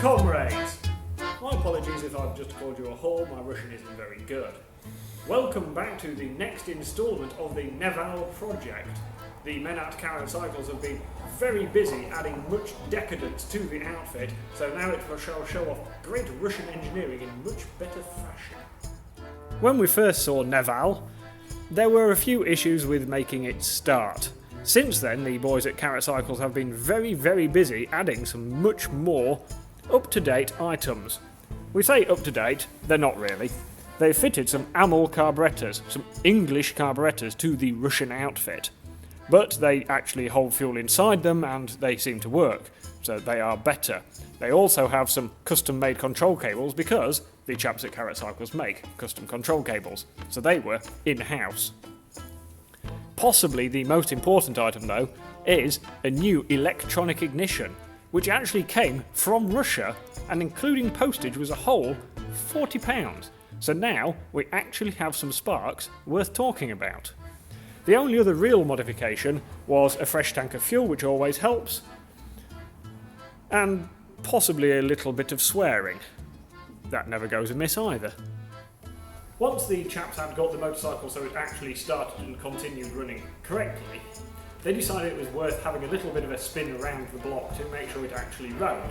comrades! My apologies if I've just called you a whore, my Russian isn't very good. Welcome back to the next instalment of the Neval project. The men at Carrot Cycles have been very busy adding much decadence to the outfit, so now it shall show off great Russian engineering in much better fashion. When we first saw Neval, there were a few issues with making it start. Since then, the boys at Carrot Cycles have been very busy adding some much more up-to-date items. We say up-to-date, they're not really. They've fitted some AML carburetors, some English carburetors to the Russian outfit. But they actually hold fuel inside them and they seem to work, so they are better. They also have some custom-made control cables because the chaps at Carrot Cycles make custom control cables, so they were in-house. Possibly the most important item though is a new electronic ignition, which actually came from Russia and including postage was a whole £40. So now we actually have some sparks worth talking about. The only other real modification was a fresh tank of fuel, which always helps, and possibly a little bit of swearing. That never goes amiss either. Once the chaps had got the motorcycle so it actually started and continued running correctly, they decided it was worth having a little bit of a spin around the block to make sure it actually rode.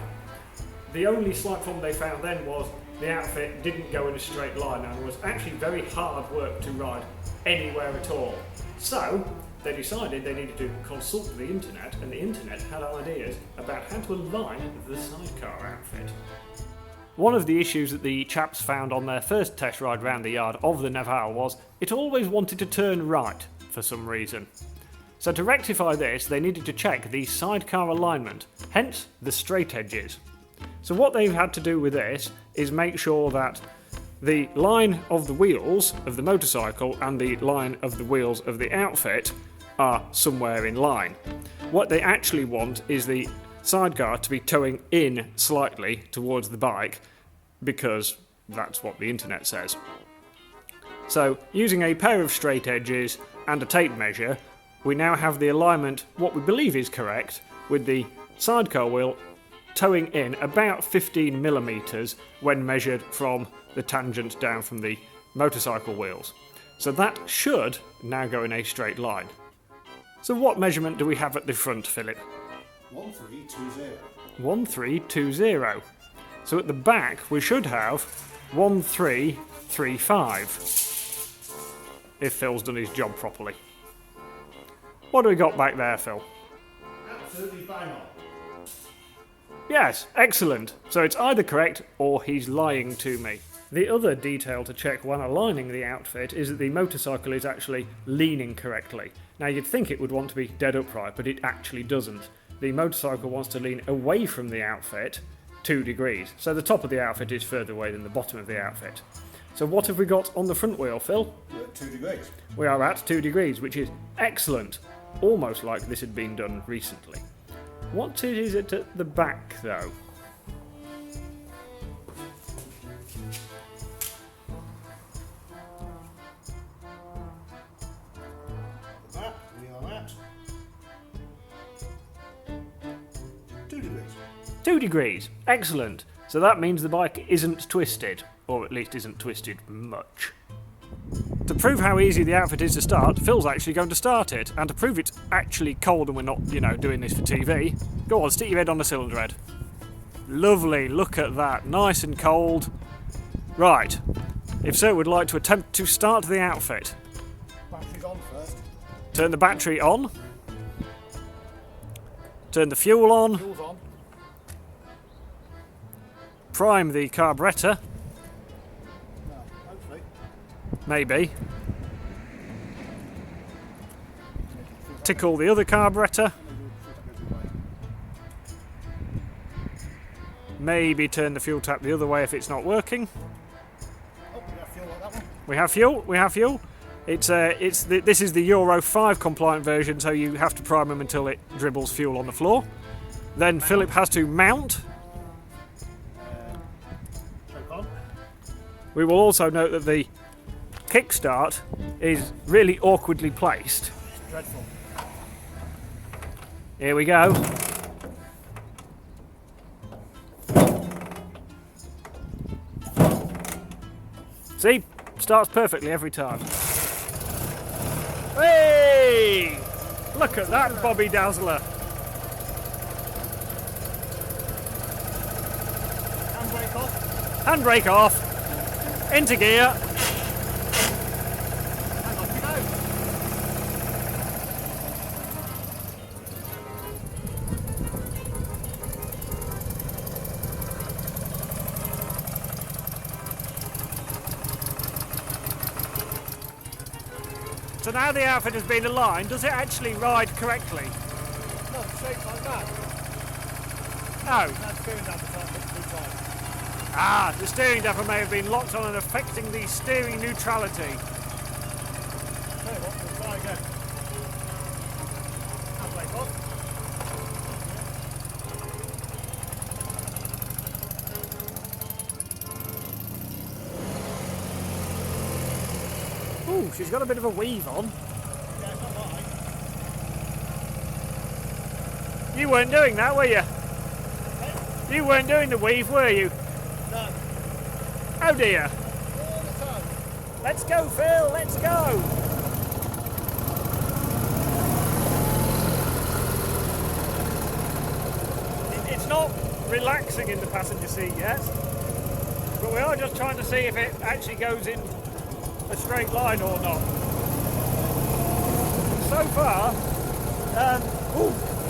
The only slight problem they found then was the outfit didn't go in a straight line and was actually very hard work to ride anywhere at all. So they decided they needed to consult the internet, and the internet had ideas about how to align the Sidecar outfit. One of the issues that the chaps found on their first test ride round the yard of the Neval was it always wanted to turn right for some reason. So to rectify this, they needed to check the Sidecar alignment, hence the straight edges. So what they've had to do with this is make sure that the line of the wheels of the motorcycle and the line of the wheels of the outfit are somewhere in line. What they actually want is the Sidecar to be towing in slightly towards the bike because that's what the internet says. So using a pair of straight edges and a tape measure, we now have the alignment, what we believe is correct, with the Sidecar wheel towing in about 15mm when measured from the tangent down from the motorcycle wheels. So that should now go in a straight line. So what measurement do we have at the front, Philip? 1320. 1320. So at the back we should have 1335. If Phil's done his job properly. What do we got back there, Phil? Absolutely bang on. Yes, excellent. So it's either correct or he's lying to me. The other detail to check when aligning the outfit is that the motorcycle is actually leaning correctly. Now you'd think it would want to be dead upright, but it actually doesn't. The motorcycle wants to lean away from the outfit 2 degrees. So the top of the outfit is further away than the bottom of the outfit. So what have we got on the front wheel, Phil? We're at 2 degrees. We are at 2 degrees, which is excellent. Almost like this had been done recently. What is it at the back, though? That we are at 2 degrees. 2 degrees. Excellent. So that means the bike isn't twisted, or at least isn't twisted much. To prove how easy the outfit is to start, Phil's actually going to start it. And to prove it's actually cold and we're not, doing this for TV, go on, stick your head on the cylinder head. Lovely, look at that, nice and cold. Right, if so, would like to attempt to start the outfit. Battery's on first. Turn the battery on. Turn the fuel on. Fuel's on. Prime the carburettor. No, hopefully. Maybe. Tickle the other carburettor. Maybe turn the fuel tap the other way if it's not working. Oh, we have fuel like that one. We have fuel. We have fuel. This is the Euro 5 compliant version, so you have to prime them until it dribbles fuel on the floor. Then Philip has to mount. Choke on. We will also note that the kickstart is really awkwardly placed. Dreadful. Here we go. See? Starts perfectly every time. Hey! Look at that Bobby Dazzler. Handbrake off. Handbrake off. Into gear. And off you go. So now the outfit has been aligned, does it actually ride correctly? No, straight like that. No. That's steering down the top, it's too tight. Ah, the steering damper may have been locked on and affecting the steering neutrality. Tell you what, we'll try again. Handbrake off. Ooh, she's got a bit of a weave on. Yeah, it's not right. You weren't doing that, were you? You weren't doing the weave, were you? No. Oh dear. All the time. Let's go, Phil, let's go. It's not relaxing in the passenger seat yet, but we are just trying to see if it actually goes in a straight line or not. So far,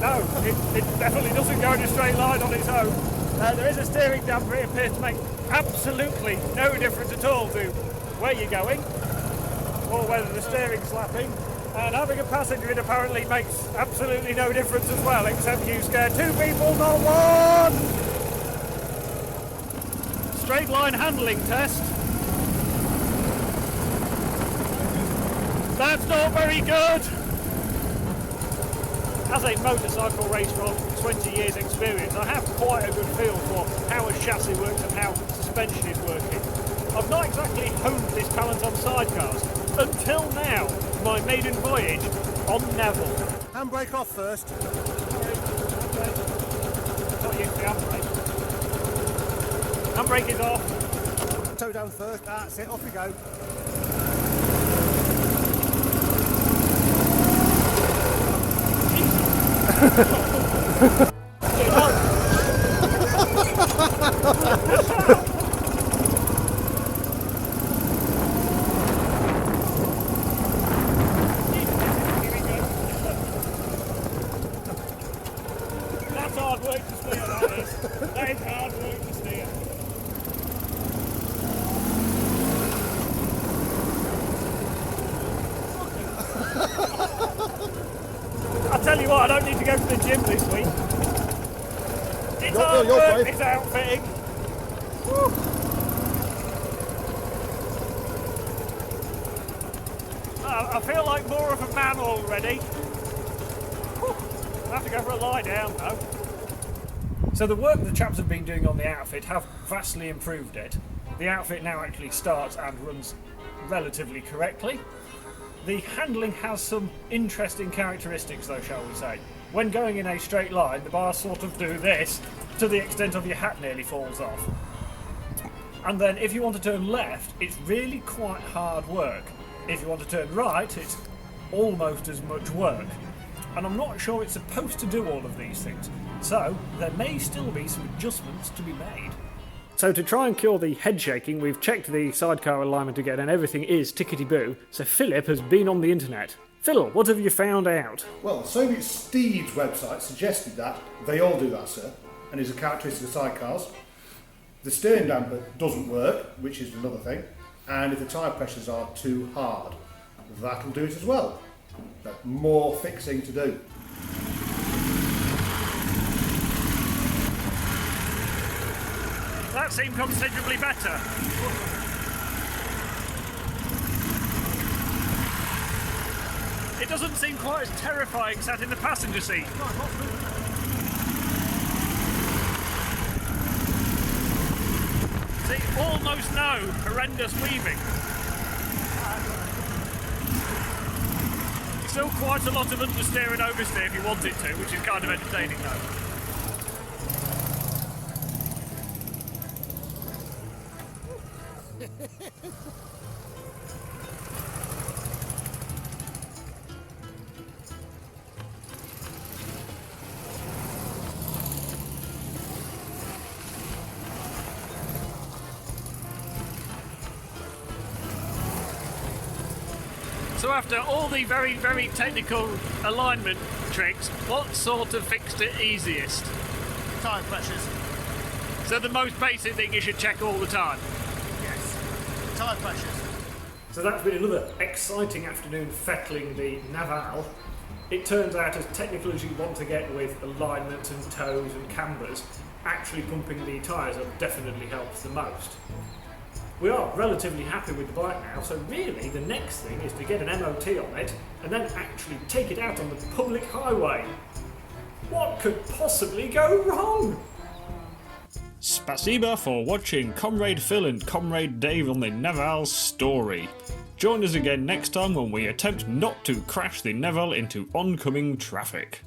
no, it definitely doesn't go in a straight line on its own. There is a steering damper. It appears to make absolutely no difference at all to where you're going or whether the steering's slapping. And having a passenger in apparently makes absolutely no difference as well, except you scare two people, not one! Straight line handling test. That's not very good! As a motorcycle racer of 20 years experience, I have quite a good feel for how a chassis works and how suspension is working. I've not exactly honed this talent on sidecars until now, my maiden voyage on Neval. Handbrake off first. Not used to the handbrake. Handbrake is off. Toe down first. That's it. Off we go. That's hard work to steer, that is. That is hard work to steer. I'll tell you what, I don't need to go to the gym this week. It's hard work, this outfitting. Woo. I feel like more of a man already. I'll have to go for a lie down though. So the work the chaps have been doing on the outfit have vastly improved it. The outfit now actually starts and runs relatively correctly. The handling has some interesting characteristics though, shall we say. When going in a straight line, the bars sort of do this, to the extent of your hat nearly falls off. And then if you want to turn left, it's really quite hard work. If you want to turn right, it's almost as much work. And I'm not sure it's supposed to do all of these things. So there may still be some adjustments to be made. So to try and cure the head shaking, we've checked the sidecar alignment again and everything is tickety-boo. So Philip has been on the internet. Phil, what have you found out? Well, Soviet Steed's website suggested that they all do that, sir, and is a characteristic of sidecars. The steering damper doesn't work, which is another thing, and if the tyre pressures are too hard, that'll do it as well. But more fixing to do. That seemed considerably better. It doesn't seem quite as terrifying sat in the passenger seat. See, almost no horrendous weaving. Still quite a lot of understeer and oversteer if you want it to, which is kind of entertaining though. So after all the very, very technical alignment tricks, what sort of fixed it easiest? Tyre pressures. So the most basic thing you should check all the time. Yes. Tyre pressures. So that's been another exciting afternoon fettling the Neval. It turns out, as technical as you want to get with alignment and toes and cambers, actually pumping the tyres up definitely helps the most. We are relatively happy with the bike now, so really the next thing is to get an MOT on it and then actually take it out on the public highway. What could possibly go wrong? Spasiba for watching Comrade Phil and Comrade Dave on the Neval story. Join us again next time when we attempt not to crash the Neval into oncoming traffic.